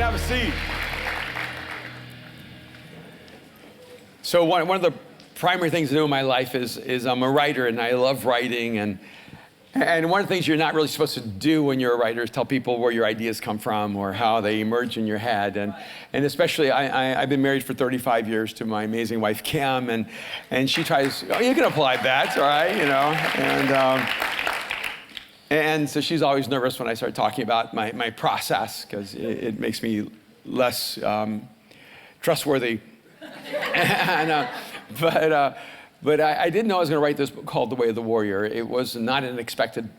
have a seat. So one of the primary things I do in my life is I'm a writer, and I love writing. And one of the things you're not really supposed to do when you're a writer is tell people where your ideas come from or how they emerge in your head. And especially, I've been married for 35 years to my amazing wife, Kim, and she tries, oh, you can apply that, all right, you know. And so she's always nervous when I start talking about my process, because it makes me less trustworthy. But I didn't know I was going to write this book called The Way of the Warrior. It was not an expected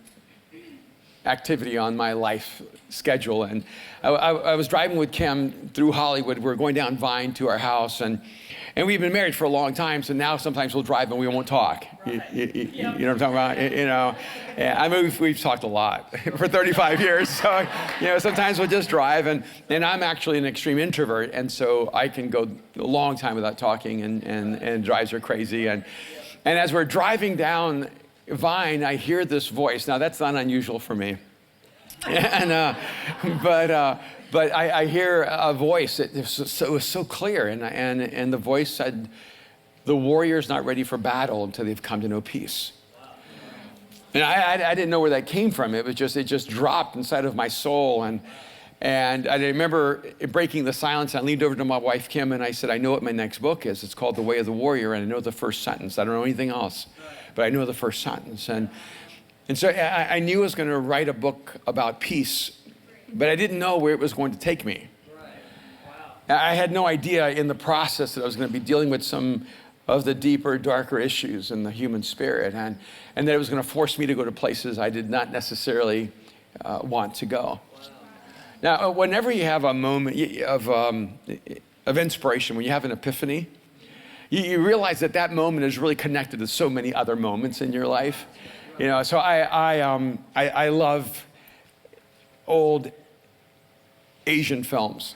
activity on my life schedule. And I was driving with Kim through Hollywood. We were going down Vine to our house, and we've been married for a long time, so now sometimes we'll drive and we won't talk. You know what I'm talking about? You know, I mean, we've talked a lot for 35 years, so, you know, sometimes we'll just drive, and I'm actually an extreme introvert, and so I can go a long time without talking, and drives her crazy. And as we're driving down Vine, I hear this voice. Now, that's not unusual for me. But I hear a voice. It was so clear, and the voice said, "The warrior's not ready for battle until they've come to know peace." And I didn't know where that came from. It just dropped inside of my soul, and I remember breaking the silence. I leaned over to my wife, Kim, and I said, "I know what my next book is. It's called The Way of the Warrior, and I know the first sentence. I don't know anything else, but I know the first sentence." And so I knew I was going to write a book about peace, but I didn't know where it was going to take me. I had no idea in the process that I was going to be dealing with some of the deeper, darker issues in the human spirit, and that it was going to force me to go to places I did not necessarily want to go. Now, whenever you have a moment of inspiration, when you have an epiphany, you realize that moment is really connected to so many other moments in your life. You know, so I love old Asian films,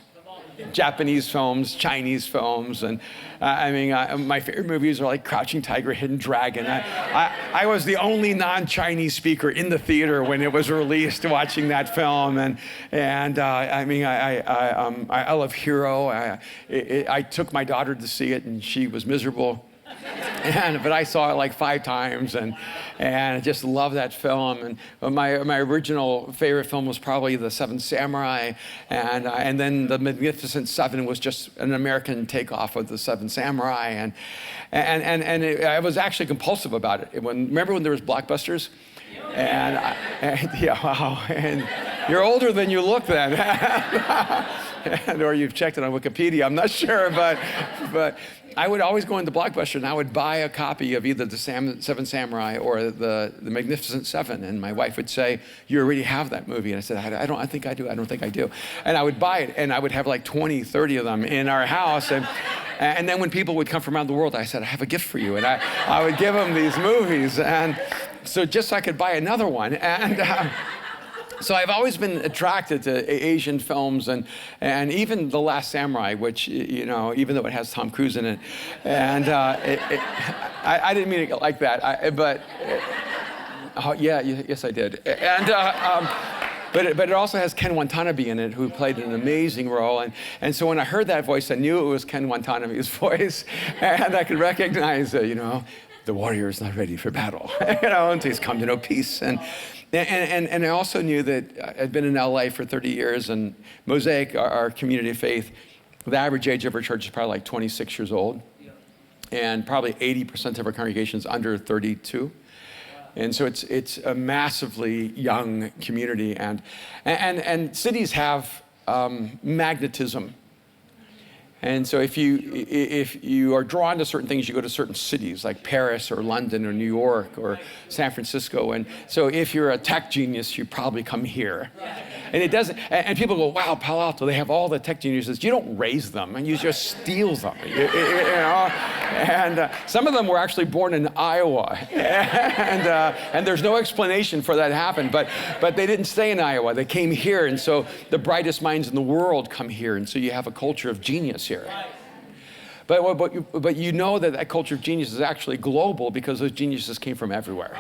Japanese films, Chinese films, and my favorite movies are like Crouching Tiger, Hidden Dragon. I was the only non-Chinese speaker in the theater when it was released, watching that film, and I love Hero. I took my daughter to see it, and she was miserable. But I saw it like 5 times, and I just love that film. And my original favorite film was probably The Seven Samurai, and then The Magnificent Seven was just an American takeoff of The Seven Samurai, I was actually compulsive about it. Remember when there was Blockbusters? Yeah, wow. And you're older than you look then. Or you've checked it on Wikipedia, I'm not sure, but I would always go into Blockbuster, and I would buy a copy of either The Seven Samurai or the Magnificent Seven, and my wife would say, "You already have that movie." And I said, I think I do. And I would buy it, and I would have like 20, 30 of them in our house, and then when people would come from around the world, I said, "I have a gift for you," and I would give them these movies, and so just so I could buy another one. So I've always been attracted to Asian films, and even The Last Samurai, which, you know, even though it has Tom Cruise in it, and I didn't mean it like that, yes I did, but it also has Ken Watanabe in it, who played an amazing role, and so when I heard that voice, I knew it was Ken Watanabe's voice, and I could recognize, you know, the warrior is not ready for battle, you know, until he's come to know peace. And I also knew that I'd been in LA for 30 years, and Mosaic, our community of faith, the average age of our church is probably like 26 years old, and probably 80% of our congregation is under 32. And so it's a massively young community, and cities have magnetism. And so if you are drawn to certain things, you go to certain cities like Paris or London or New York or San Francisco. And so if you're a tech genius, you probably come here. And it doesn't, and people go, wow, Palo Alto, they have all the tech geniuses. You don't raise them, and you just steal them. You know? And some of them were actually born in Iowa. And there's no explanation for that happened, but they didn't stay in Iowa. They came here, and so the brightest minds in the world come here, and so you have a culture of genius here. But you know that culture of genius is actually global because those geniuses came from everywhere.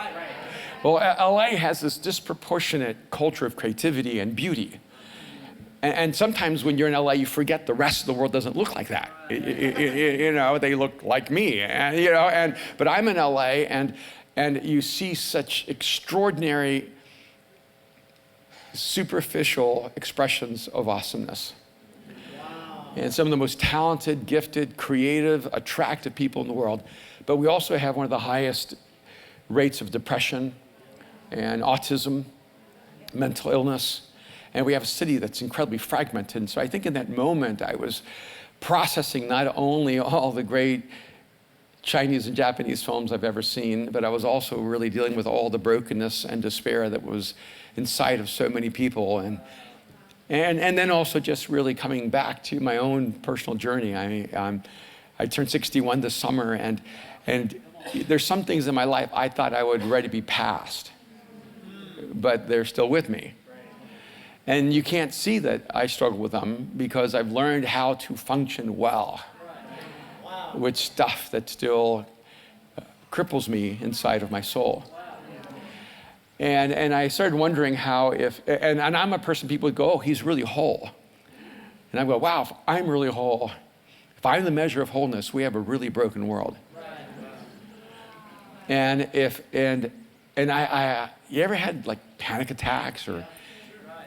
Well, LA has this disproportionate culture of creativity and beauty. And sometimes when you're in LA, you forget the rest of the world doesn't look like that. You know, they look like me, but I'm in LA, and you see such extraordinary, superficial expressions of awesomeness. And some of the most talented, gifted, creative, attractive people in the world. But we also have one of the highest rates of depression and autism, mental illness. And we have a city that's incredibly fragmented. And so I think in that moment, I was processing not only all the great Chinese and Japanese films I've ever seen, but I was also really dealing with all the brokenness and despair that was inside of so many people. And then also just really coming back to my own personal journey. I turned 61 this summer, and there's some things in my life I thought I would already be past, but they're still with me. And you can't see that I struggle with them because I've learned how to function well with stuff that still cripples me inside of my soul. And I started wondering how and I'm a person, people would go, oh, he's really whole. And I go, wow, if I'm really whole, if I'm the measure of wholeness, we have a really broken world. And you ever had like panic attacks or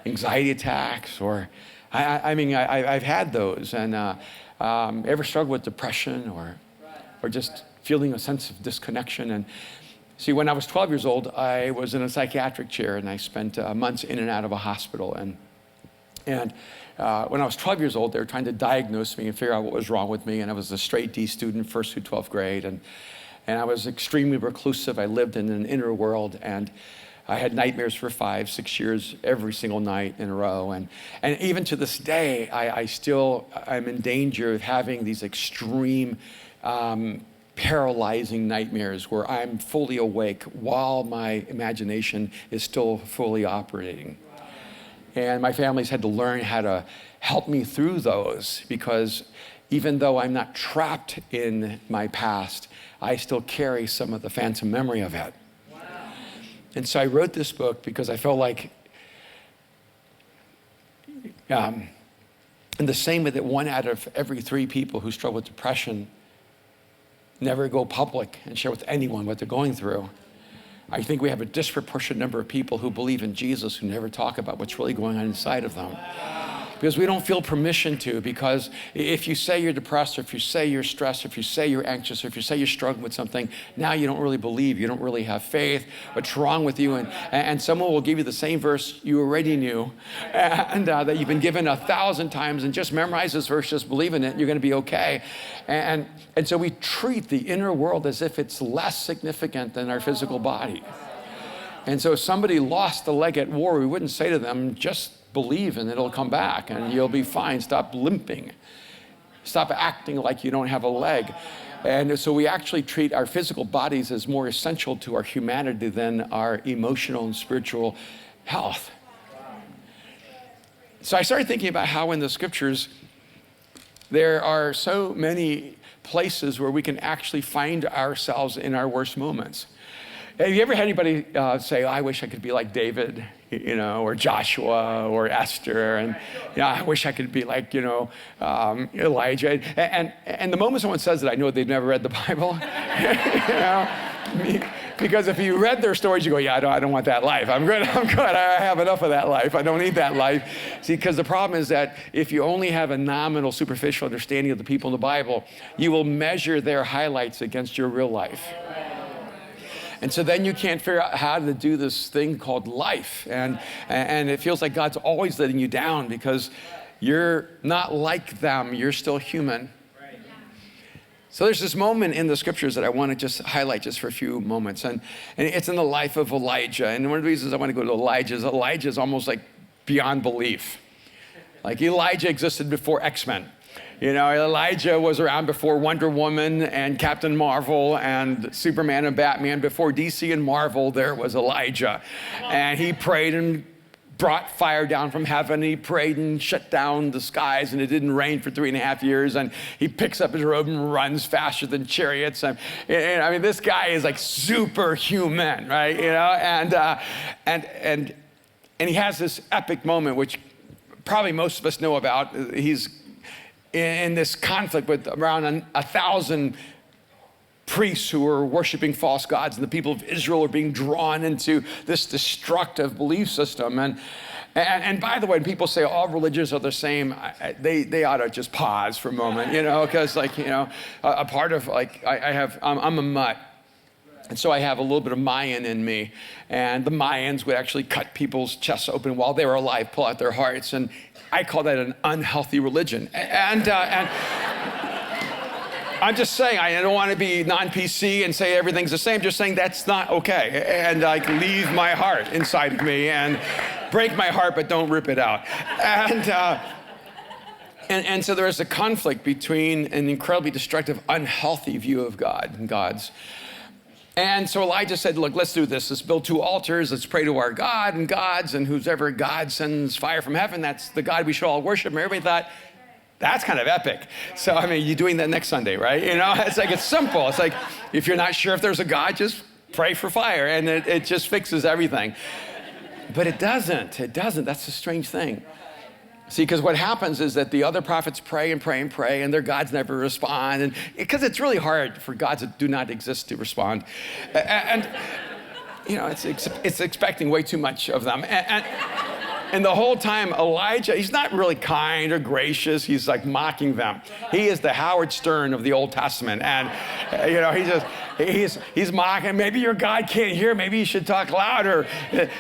anxiety attacks, or I've had those, and ever struggled with depression or just feeling a sense of disconnection. And see, when I was 12 years old, I was in a psychiatric chair, and I spent months in and out of a hospital. And when I was 12 years old, they were trying to diagnose me and figure out what was wrong with me. And I was a straight D student, first through 12th grade, and I was extremely reclusive. I lived in an inner world, and I had nightmares for 5-6 years, every single night in a row. And even to this day, I'm in danger of having these extreme, paralyzing nightmares where I'm fully awake while my imagination is still fully operating. And my family's had to learn how to help me through those, because even though I'm not trapped in my past, I still carry some of the phantom memory of it. And so I wrote this book because I felt like, in the same way that 1 out of every 3 people who struggle with depression never go public and share with anyone what they're going through, I think we have a disproportionate number of people who believe in Jesus who never talk about what's really going on inside of them. Because we don't feel permission to, because if you say you're depressed, or if you say you're stressed, or if you say you're anxious, or if you say you're struggling with something, now you don't really believe, you don't really have faith, what's wrong with you? And someone will give you the same verse you already knew, and that you've been given 1,000 times, and just memorize this verse, just believe in it, and you're gonna be okay. And so we treat the inner world as if it's less significant than our physical body. And so if somebody lost a leg at war, we wouldn't say to them, just believe and it'll come back and you'll be fine. Stop limping. Stop acting like you don't have a leg. And so we actually treat our physical bodies as more essential to our humanity than our emotional and spiritual health. So I started thinking about how in the scriptures there are so many places where we can actually find ourselves in our worst moments. Have you ever had anybody say, oh, I wish I could be like David, or Joshua or Esther, and I wish I could be like, Elijah. And the moment someone says that, I know they've never read the Bible. Because if you read their stories, you go, yeah, I don't want that life. I'm good. I have enough of that life. I don't need that life. See, because the problem is that if you only have a nominal, superficial understanding of the people in the Bible, you will measure their highlights against your real life. And so then you can't figure out how to do this thing called life. And it feels like God's always letting you down because you're not like them. You're still human. Right. So there's this moment in the scriptures that I want to just highlight just for a few moments. And it's in the life of Elijah. And one of the reasons I want to go to Elijah is almost like beyond belief. Like Elijah existed before X-Men. Elijah was around before Wonder Woman and Captain Marvel and Superman and Batman. Before DC and Marvel, there was Elijah. And he prayed and brought fire down from heaven. He prayed and shut down the skies, and it didn't rain for 3.5 years. And he picks up his robe and runs faster than chariots. And this guy is like superhuman, right? And he has this epic moment, which probably most of us know about. He's in this conflict with around 1,000 priests who are worshiping false gods, and the people of Israel are being drawn into this destructive belief system. And by the way, when people say all religions are the same, they ought to just pause for a moment, because a part of I'm a mutt. And so I have a little bit of Mayan in me. And the Mayans would actually cut people's chests open while they were alive, pull out their hearts. And I call that an unhealthy religion. And I'm just saying, I don't want to be non-PC and say everything's the same, just saying that's not okay. And leave my heart inside of me and break my heart, but don't rip it out. And so there is a conflict between an incredibly destructive, unhealthy view of God and gods. And so Elijah said, look, let's do this. Let's build 2 altars. Let's pray to our God and gods, and whoever God sends fire from heaven, that's the God we should all worship. And everybody thought, that's kind of epic. So, you're doing that next Sunday, right? It's simple. It's like, if you're not sure if there's a God, just pray for fire, and it just fixes everything. But it doesn't. That's the strange thing. See, because what happens is that the other prophets pray and pray and pray, and their gods never respond. And because it's really hard for gods that do not exist to respond. And it's expecting way too much of them. And the whole time, Elijah, he's not really kind or gracious. He's like mocking them. He is the Howard Stern of the Old Testament. And, he's mocking. Maybe your God can't hear. Maybe you should talk louder.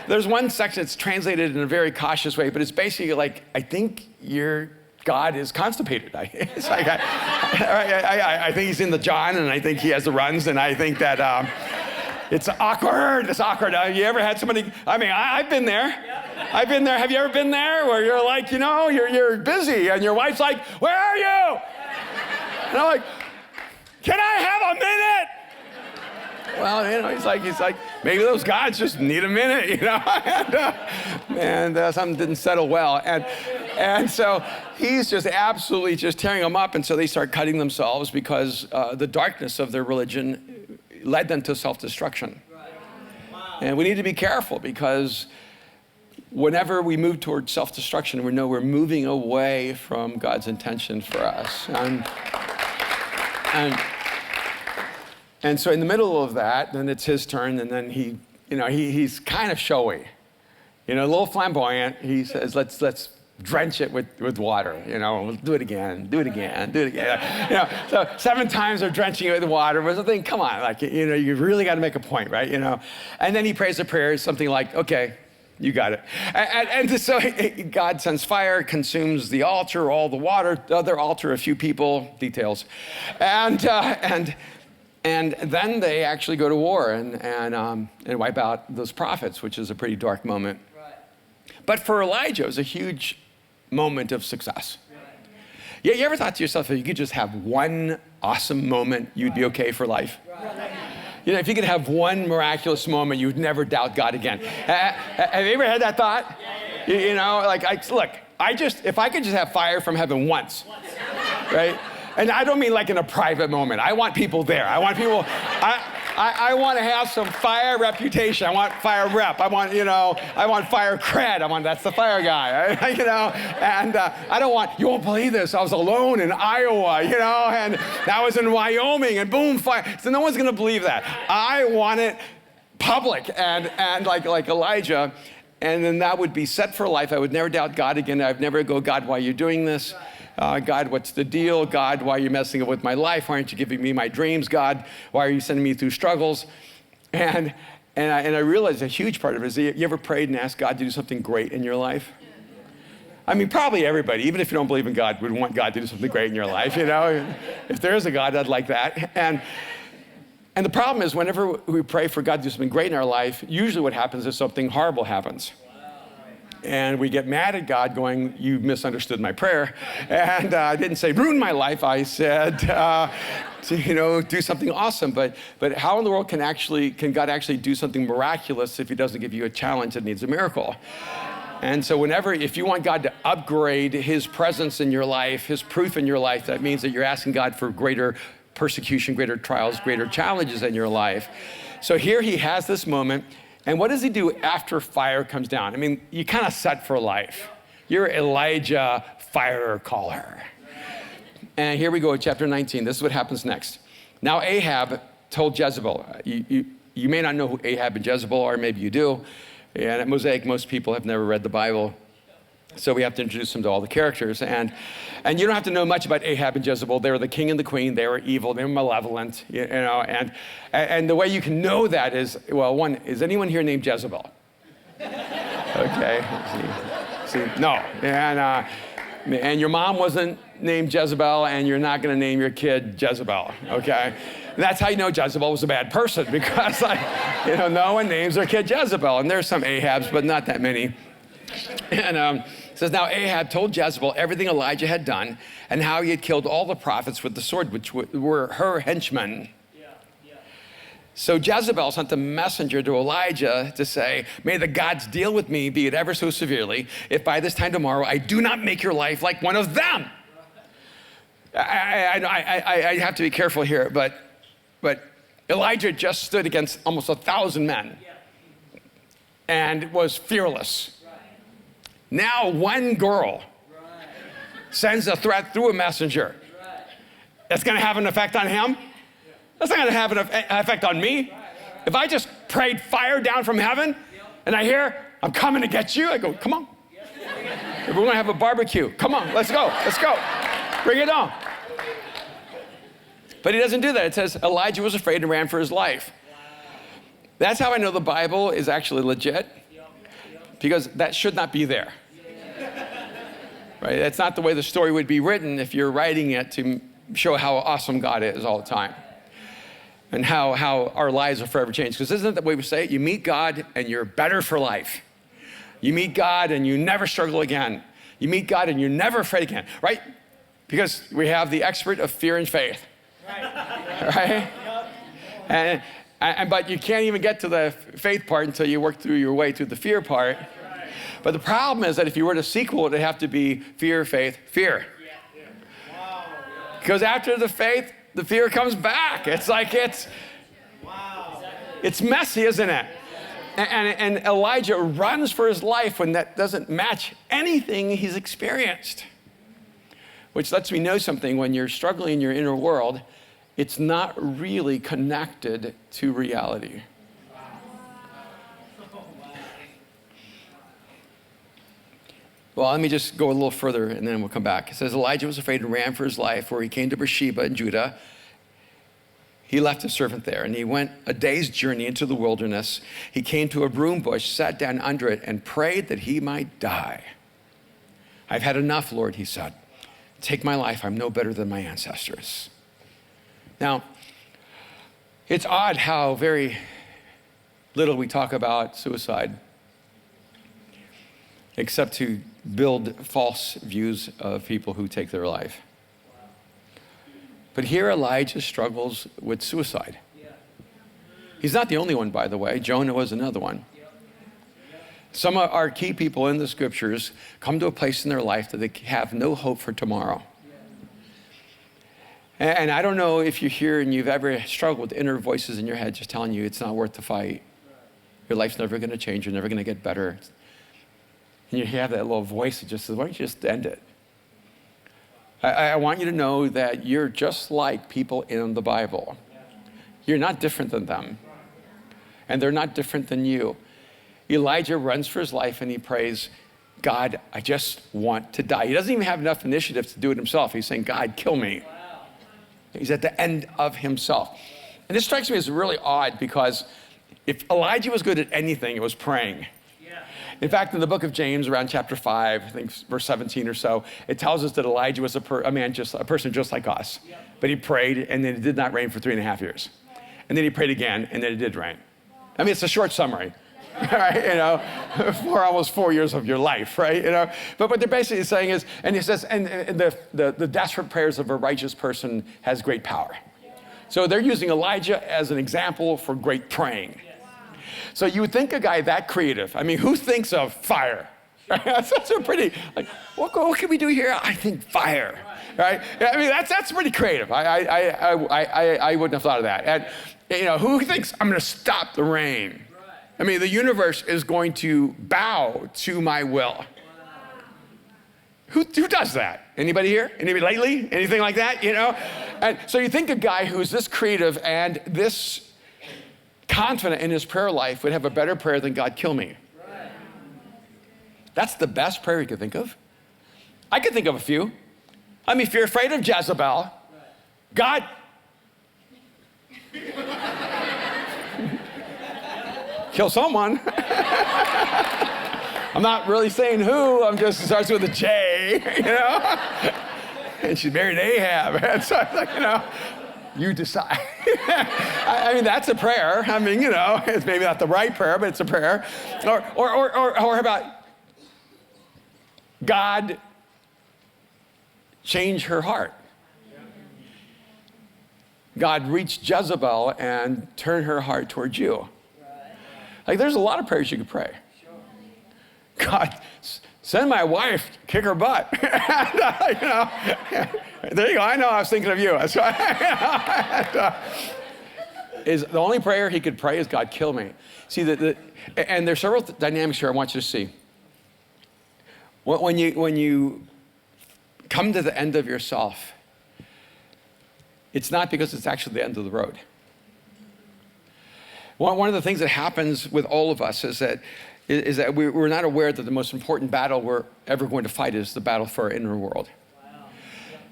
There's one section that's translated in a very cautious way, but it's basically like, I think your God is constipated. It's like, I think he's in the John, and I think he has the runs, and I think that it's awkward. It's awkward. You ever had somebody, I've been there. I've been there. Have you ever been there where you're like, you're busy, and your wife's like, where are you? And I'm like, can I have a minute? Well, he's like, maybe those gods just need a minute, and something didn't settle well. And so he's just absolutely just tearing them up. And so they start cutting themselves because the darkness of their religion led them to self-destruction. And we need to be careful, because whenever we move towards self-destruction, we know we're moving away from God's intention for us. And so in the middle of that, then it's his turn, and then he's kind of showy, a little flamboyant. He says, let's drench it with water, we'll do it again. So 7 times they're drenching it with water. But I think, come on, you really got to make a point, right? And then he prays a prayer, something like, okay, you got it. And so God sends fire, consumes the altar, all the water, the other altar, a few people, details. And then they actually go to war and wipe out those prophets, which is a pretty dark moment. Right. But for Elijah, it was a huge moment of success. Yeah, you ever thought to yourself, if you could just have one awesome moment, you'd be okay for life? Right. If you could have one miraculous moment, you would never doubt God again. Have you ever had that thought? If I could just have fire from heaven once, right? And I don't mean like in a private moment. I want people there. I want I want to have some fire reputation. I want fire rep. I want fire cred. That's the fire guy, and I don't want, you won't believe this, I was alone in Iowa, and I was in Wyoming, and boom, fire. So no one's going to believe that. I want it public, and like Elijah, and then that would be set for life. I would never doubt God again. I'd never go, God, why are you doing this? God, what's the deal? God, why are you messing up with my life? Why aren't you giving me my dreams? God, why are you sending me through struggles? And I realized a huge part of it is, you ever prayed and asked God to do something great in your life? Probably everybody, even if you don't believe in God, would want God to do something great in your life, If there is a God, I'd like that. And the problem is, whenever we pray for God to do something great in our life, usually what happens is something horrible happens. And we get mad at God going, you misunderstood my prayer. And I didn't say, ruin my life. I said, do something awesome. But how in the world can God actually do something miraculous if he doesn't give you a challenge that needs a miracle? And so if you want God to upgrade his presence in your life, his proof in your life, that means that you're asking God for greater persecution, greater trials, greater challenges in your life. So here he has this moment. And what does he do after fire comes down? You kind of set for life. You're Elijah, fire caller. And here we go, chapter 19. This is what happens next. Now Ahab told Jezebel. You may not know who Ahab and Jezebel are, maybe you do. And at Mosaic, most people have never read the Bible. So we have to introduce them to all the characters. And you don't have to know much about Ahab and Jezebel. They were the king and the queen. They were evil. They were malevolent. And the way you can know that is, well, one, is anyone here named Jezebel? Okay. See, no. And your mom wasn't named Jezebel, and you're not going to name your kid Jezebel, okay? And that's how you know Jezebel was a bad person, because no one names their kid Jezebel. And there's some Ahabs, but not that many. And it says, now Ahab told Jezebel everything Elijah had done and how he had killed all the prophets with the sword, which were her henchmen. So Jezebel sent a messenger to Elijah to say, may the gods deal with me, be it ever so severely, if by this time tomorrow I do not make your life like one of them. I have to be careful here, but Elijah just stood against almost 1,000 men and was fearless. Now one girl sends a threat through a messenger. That's going to have an effect on him? That's not going to have an effect on me. If I just prayed fire down from heaven and I hear, I'm coming to get you, I go, come on. We're going to have a barbecue. Come on, let's go. Bring it on. But he doesn't do that. It says Elijah was afraid and ran for his life. That's how I know the Bible is actually legit, because that should not be there. Right? That's not the way the story would be written if you're writing it to show how awesome God is all the time. And how our lives are forever changed. Because isn't that the way we say it? You meet God and you're better for life. You meet God and you never struggle again. You meet God and you're never afraid again, right? Because we have the expert of fear and faith, right? But you can't even get to the faith part until you work through your way through the fear part. But the problem is that if you were to sequel, it'd have to be fear, faith, fear. Because after the faith, the fear comes back. It's messy, isn't it? And Elijah runs for his life when that doesn't match anything he's experienced. Which lets me know something. When you're struggling in your inner world, it's not really connected to reality. Well, let me just go a little further and then we'll come back. It says, Elijah was afraid and ran for his life, where he came to Beersheba in Judah. He left his servant there, and he went a day's journey into the wilderness. He came to a broom bush, sat down under it, and prayed that he might die. I've had enough, Lord, he said. Take my life. I'm no better than my ancestors. Now, it's odd how very little we talk about suicide, except to build false views of people who take their life. But here Elijah struggles with suicide. He's not the only one, by the way. Jonah was another one. Some of our key people in the scriptures come to a place in their life that they have no hope for tomorrow. And I don't know if you're here and you've ever struggled with inner voices in your head just telling you it's not worth the fight. Your life's never going to change. You're never going to get better. And you have that little voice that just says, why don't you just end it? I want you to know that you're just like people in the Bible. You're not different than them. And they're not different than you. Elijah runs for his life and he prays, God, I just want to die. He doesn't even have enough initiative to do it himself. He's saying, God, kill me. He's at the end of himself. And this strikes me as really odd, because if Elijah was good at anything, it was praying. In fact, in the book of James, around chapter 5, I think verse 17 or so, it tells us that Elijah was a person just like us. But he prayed, and then it did not rain for 3.5 years. And then he prayed again, and then it did rain. I mean, it's a short summary, right? For almost 4 years of your life, right? But what they're basically saying is, and he says, and the desperate prayers of a righteous person has great power. So they're using Elijah as an example for great praying. So you would think a guy that creative, I mean, who thinks of fire? That's a pretty, like, what can we do here? I think fire, right? I mean, that's pretty creative. I wouldn't have thought of that. And, who thinks I'm going to stop the rain? I mean, the universe is going to bow to my will. Who does that? Anybody here? Anybody lately? Anything like that, you know? And so you think a guy who's this creative and this confident in his prayer life would have a better prayer than God kill me. That's the best prayer you could think of. I could think of a few. I mean, if you're afraid of Jezebel, God, kill someone. I'm not really saying who, I'm just, it starts with a J, you know? And she's married Ahab. And so it's like, you know, you decide. I mean, that's a prayer. I mean, you know, it's maybe not the right prayer, but it's a prayer. Or how about God, change her heart. God, reach Jezebel and turn her heart towards you. Like, there's a lot of prayers you could pray. God, send my wife, kick her butt. You know, there you go. I know I was thinking of you. That's right. Is the only prayer he could pray is, God, kill me. See, and there's several dynamics here I want you to see. When you come to the end of yourself, it's not because it's actually the end of the road. One of the things that happens with all of us is that we're not aware that the most important battle we're ever going to fight is the battle for our inner world. Wow.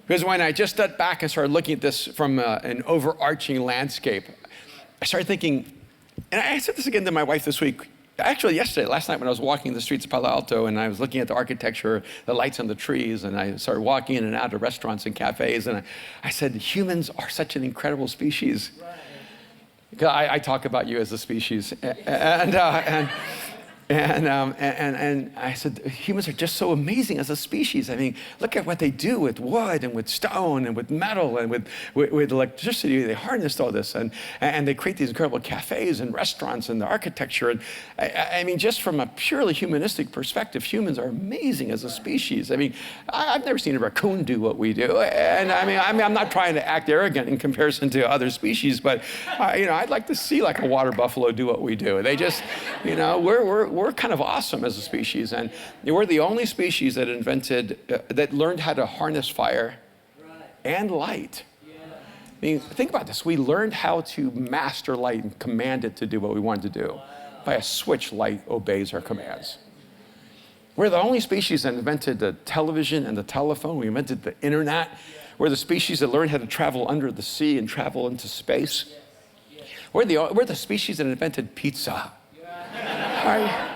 Because when I just stepped back and started looking at this from an overarching landscape, I started thinking, and I said this again to my wife this week, actually last night when I was walking the streets of Palo Alto and I was looking at the architecture, the lights on the trees, and I started walking in and out of restaurants and cafes, and I said, humans are such an incredible species. Right. I talk about you as a species, and I said, humans are just so amazing as a species. I mean, look at what they do with wood and with stone and with metal and with electricity. They harnessed all this, and they create these incredible cafes and restaurants and the architecture. And I mean, just from a purely humanistic perspective, humans are amazing as a species. I mean, I've never seen a raccoon do what we do. And I mean, I'm not trying to act arrogant in comparison to other species, but you know, I'd like to see like a water buffalo do what we do. They just, you know, we're kind of awesome as a species, and we're the only species that that learned how to harness fire and light. Yeah. I mean, think about this. We learned how to master light and command it to do what we wanted to do. Wow. By a switch, light obeys our commands. We're the only species that invented the television and the telephone. We invented the internet. Yeah. We're the species that learned how to travel under the sea and travel into space. Yeah. Yeah. We're the species that invented pizza. Yeah. Right?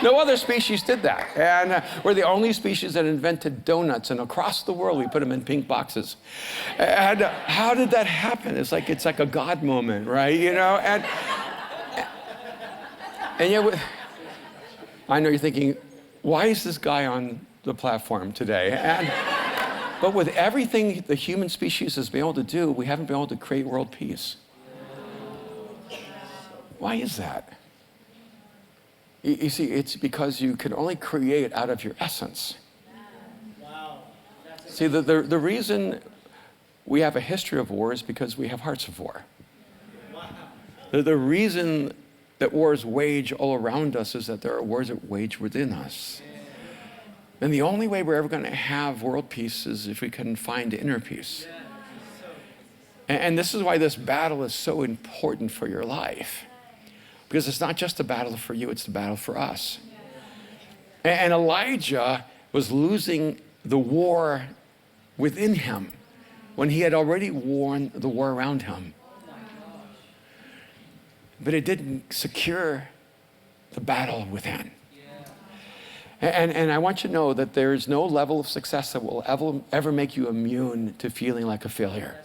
No other species did that. And we're the only species that invented donuts, and across the world we put them in pink boxes. And how did that happen? It's like a God moment, right? You know, and yet, I know you're thinking, why is this guy on the platform today? But with everything the human species has been able to do, we haven't been able to create world peace. Why is that? You see, it's because you can only create out of your essence. Wow. See, the reason we have a history of war is because we have hearts of war. Wow. The reason that wars wage all around us is that there are wars that wage within us. And the only way we're ever going to have world peace is if we can find inner peace. And this is why this battle is so important for your life. Because it's not just a battle for you, it's a battle for us. And Elijah was losing the war within him when he had already won the war around him. But it didn't secure the battle within. And I want you to know that there is no level of success that will ever make you immune to feeling like a failure.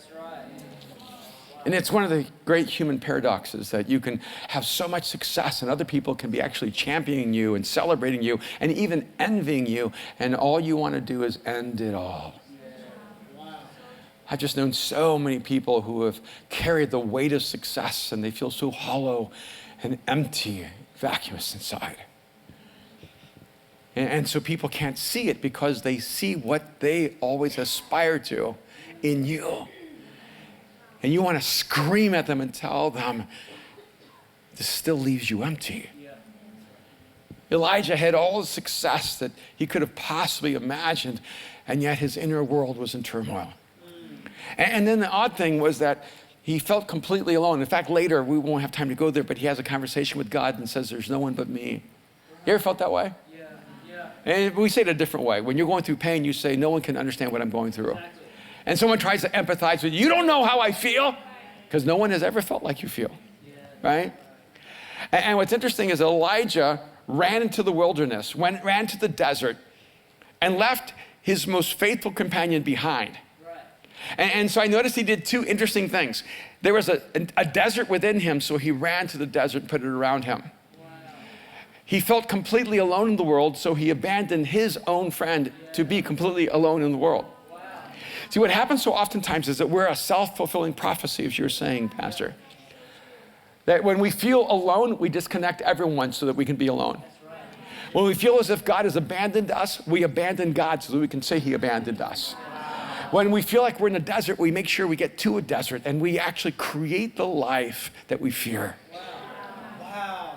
And it's one of the great human paradoxes that you can have so much success and other people can be actually championing you and celebrating you and even envying you, and all you want to do is end it all. Yeah. Wow. I've just known so many people who have carried the weight of success and they feel so hollow and empty, vacuous inside. And so people can't see it because they see what they always aspire to in you. And you want to scream at them and tell them, this still leaves you empty. Elijah had all the success that he could have possibly imagined, and yet his inner world was in turmoil. And then the odd thing was that he felt completely alone. In fact, later, we won't have time to go there, but he has a conversation with God and says, there's no one but me. You ever felt that way? Yeah. And we say it a different way. When you're going through pain, you say, no one can understand what I'm going through. Exactly. And someone tries to empathize with you. You don't know how I feel, because no one has ever felt like you feel, right? And what's interesting is Elijah ran into the wilderness, ran to the desert, and left his most faithful companion behind. And so I noticed he did two interesting things. There was a desert within him, so he ran to the desert and put it around him. Wow. He felt completely alone in the world, so he abandoned his own friend to be completely alone in the world. Wow. See, what happens so oftentimes is that we're a self-fulfilling prophecy, as you're saying, Pastor. That when we feel alone, we disconnect everyone so that we can be alone. Right. When we feel as if God has abandoned us, we abandon God so that we can say he abandoned us. When we feel like we're in a desert, we make sure we get to a desert and we actually create the life that we fear. Wow.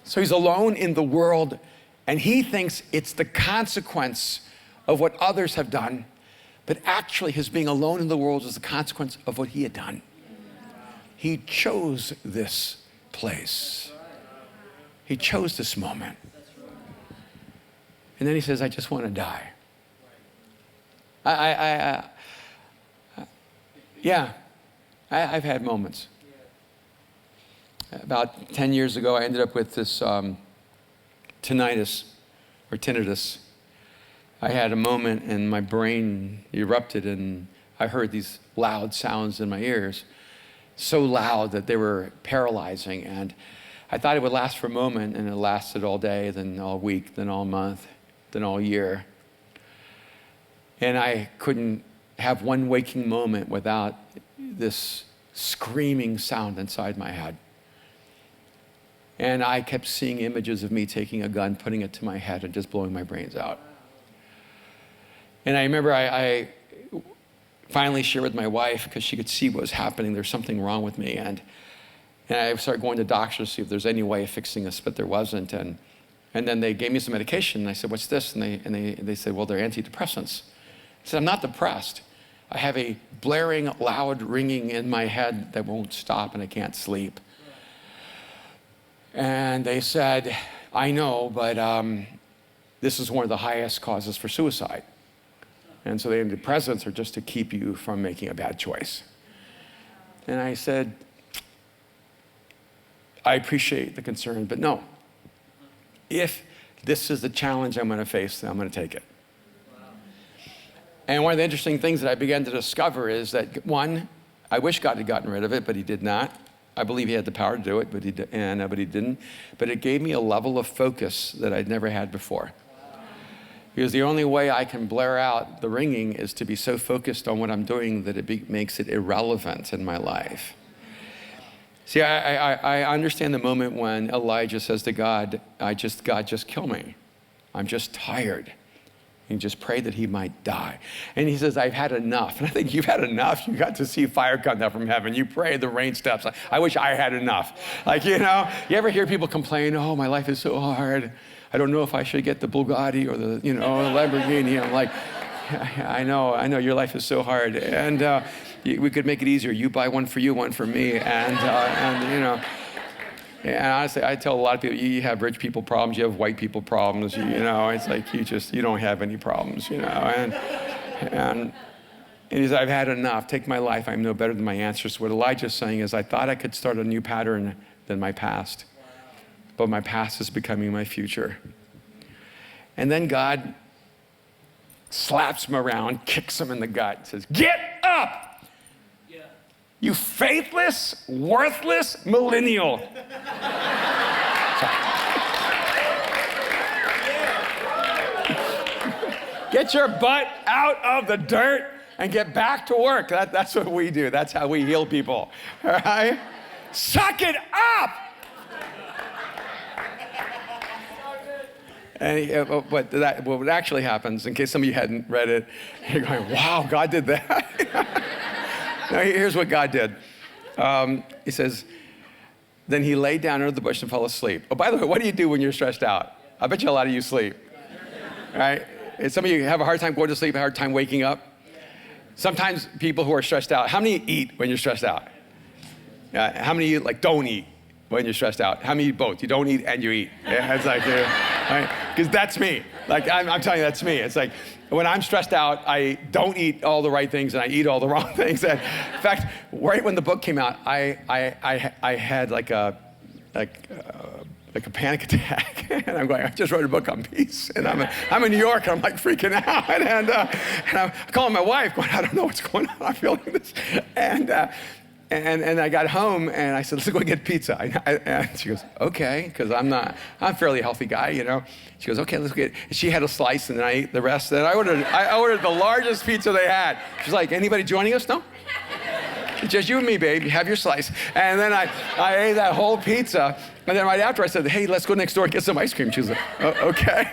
So he's alone in the world, and he thinks it's the consequence of what others have done, but actually his being alone in the world is the consequence of what he had done. He chose this place. He chose this moment. And then he says, I just want to die. I've had moments. About 10 years ago, I ended up with this tinnitus. I had a moment and my brain erupted and I heard these loud sounds in my ears, so loud that they were paralyzing. And I thought it would last for a moment, and it lasted all day, then all week, then all month, then all year. And I couldn't have one waking moment without this screaming sound inside my head. And I kept seeing images of me taking a gun, putting it to my head, and just blowing my brains out. And I remember I finally shared with my wife, because she could see what was happening. There's something wrong with me. And I started going to doctors to see if there's any way of fixing this, but there wasn't. And then they gave me some medication. And I said, what's this? And they said, well, they're antidepressants. I said, I'm not depressed. I have a blaring, loud ringing in my head that won't stop, and I can't sleep. And they said, I know, but this is one of the highest causes for suicide. And so the antidepressants are just to keep you from making a bad choice. And I said, I appreciate the concern, but no. If this is the challenge I'm going to face, then I'm going to take it. And one of the interesting things that I began to discover is that, one, I wish God had gotten rid of it, but he did not. I believe he had the power to do it, but he didn't. But it gave me a level of focus that I'd never had before. Because the only way I can blare out the ringing is to be so focused on what I'm doing that it makes it irrelevant in my life. See, I understand the moment when Elijah says to God, God, just kill me. I'm just tired. And just pray that he might die. And he says, I've had enough. And I think you've had enough. You got to see fire come down from heaven. You pray, the rain stops. I wish I had enough. You ever hear people complain, oh, my life is so hard. I don't know if I should get the Bugatti or the, Lamborghini. I'm like, I know, your life is so hard. And we could make it easier. You buy one for you, one for me. And honestly, I tell a lot of people, you have rich people problems, you have white people problems, it's like you don't have any problems, And he says, I've had enough, take my life, I'm no better than my ancestors. What Elijah's saying is, I thought I could start a new pattern than my past, but my past is becoming my future. And then God slaps him around, kicks him in the gut, says, get up! You faithless, worthless millennial. Get your butt out of the dirt and get back to work. That's what we do. That's how we heal people. All right? Suck it up! And what actually happens, in case some of you hadn't read it, you're going, wow, God did that? Now, here's what God did. He says, Then he laid down under the bush and fell asleep. Oh, by the way, what do you do when you're stressed out? I bet you a lot of you sleep, right? And some of you have a hard time going to sleep, a hard time waking up. Sometimes people who are stressed out, how many eat when you're stressed out? How many of you don't eat when you're stressed out? How many eat both? You don't eat and you eat. Yeah, it's like, right? Because that's me. I'm telling you, that's me. It's like, when I'm stressed out, I don't eat all the right things and I eat all the wrong things. And in fact, right when the book came out, I had like a panic attack. And I'm going, I just wrote a book on peace. And I'm in New York and I'm like freaking out. And I'm calling my wife going, I don't know what's going on. I'm feeling this. And I got home and I said, let's go get pizza. And she goes, okay, because I'm a fairly healthy guy, you know. She goes, okay, let's get it. And she had a slice and then I ate the rest. And I ordered the largest pizza they had. She's like, anybody joining us? No? It's just you and me, babe. You have your slice. And then I ate that whole pizza. And then right after I said, hey, let's go next door and get some ice cream. She was like, oh, okay.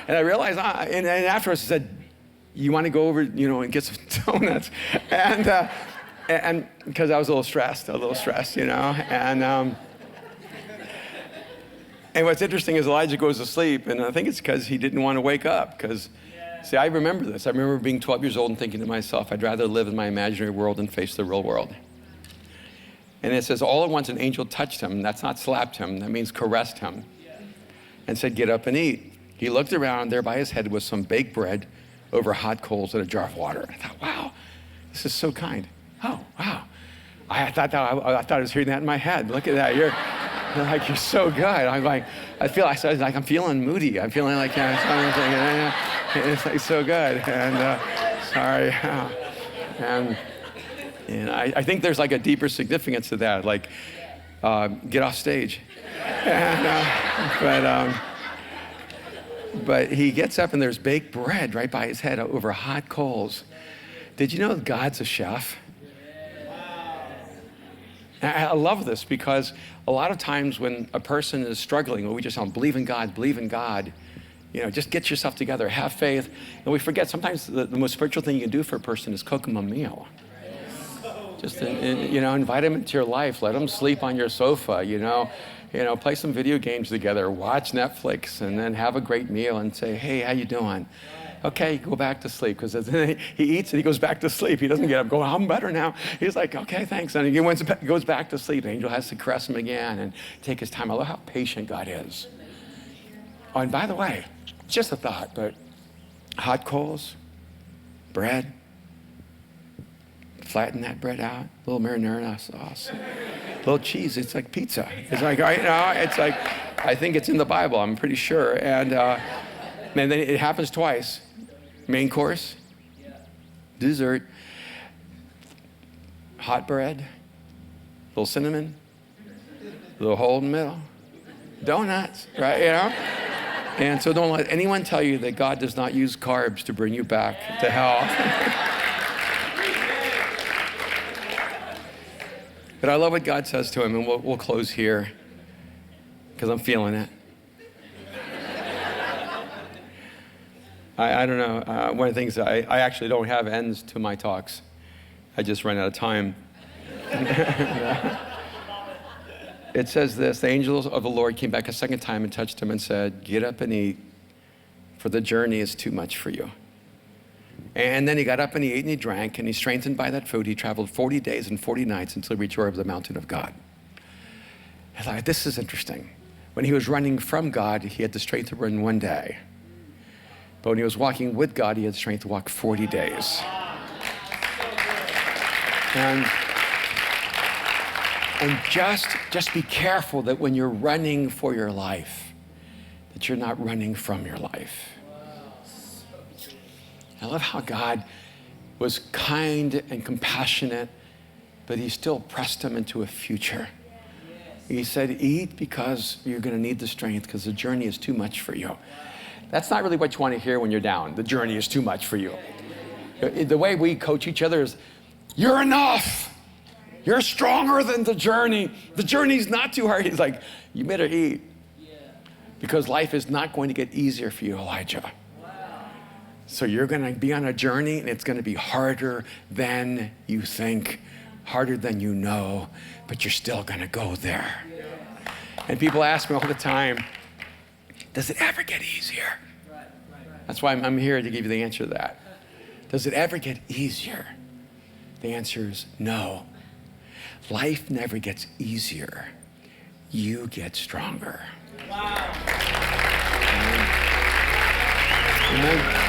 And I realized, and afterwards I said, you want to go over, and get some donuts? And because I was a little stressed, you know. And what's interesting is Elijah goes to sleep, and I think it's because he didn't want to wake up. Because, see, I remember this. I remember being 12 years old and thinking to myself, I'd rather live in my imaginary world than face the real world. And it says, all at once an angel touched him. That's not slapped him. That means caressed him. And said, get up and eat. He looked around. There by his head was some baked bread over hot coals and a jar of water. I thought, wow, this is so kind. Oh, wow. I thought I was hearing that in my head. Look at that. You're so good. I'm like, I'm feeling moody. I'm feeling like, it's like so good. And sorry. And I think there's like a deeper significance to that, like get off stage. But he gets up and there's baked bread right by his head over hot coals. Did you know God's a chef? I love this because a lot of times when a person is struggling, we just tell them, believe in God, just get yourself together, have faith. And we forget sometimes the most spiritual thing you can do for a person is cook them a meal. Just, invite them into your life, let them sleep on your sofa, play some video games together, watch Netflix, and then have a great meal and say, hey, how you doing? Okay, go back to sleep, because he eats and he goes back to sleep. He doesn't get up going, I'm better now. He's like, okay, thanks. And he goes back to sleep. The angel has to caress him again and take his time. I love how patient God is. Oh, and by the way, just a thought, but hot coals, bread, flatten that bread out, a little marinara sauce, a little cheese. It's like pizza. It's like, it's like, I think it's in the Bible, I'm pretty sure. And then it happens twice. Main course, dessert, hot bread, a little cinnamon, a little hole in the middle, donuts, right, And so don't let anyone tell you that God does not use carbs to bring you back to health. But I love what God says to him, and we'll close here because I'm feeling it. I don't know. One of the things, I actually don't have ends to my talks. I just run out of time. It says this, the angels of the Lord came back a second time and touched him and said, get up and eat, for the journey is too much for you. And then he got up and he ate and he drank, and he strengthened by that food. He traveled 40 days and 40 nights until he reached the mountain of God. I thought, this is interesting. When he was running from God, he had the strength to run one day. But when he was walking with God, he had the strength to walk 40 days. And just be careful that when you're running for your life, that you're not running from your life. I love how God was kind and compassionate, but he still pressed him into a future. He said, eat because you're going to need the strength because the journey is too much for you. That's not really what you want to hear when you're down. The journey is too much for you. The way we coach each other is, you're enough. You're stronger than the journey. The journey's not too hard. He's like, you better eat. Because life is not going to get easier for you, Elijah. So you're going to be on a journey and it's going to be harder than you think. harder than you know, but you're still gonna go there. And people ask me all the time, does it ever get easier? That's why I'm here to give you the answer to that. Does it ever get easier? The answer is no. Life never gets easier. You get stronger. Wow. Amen.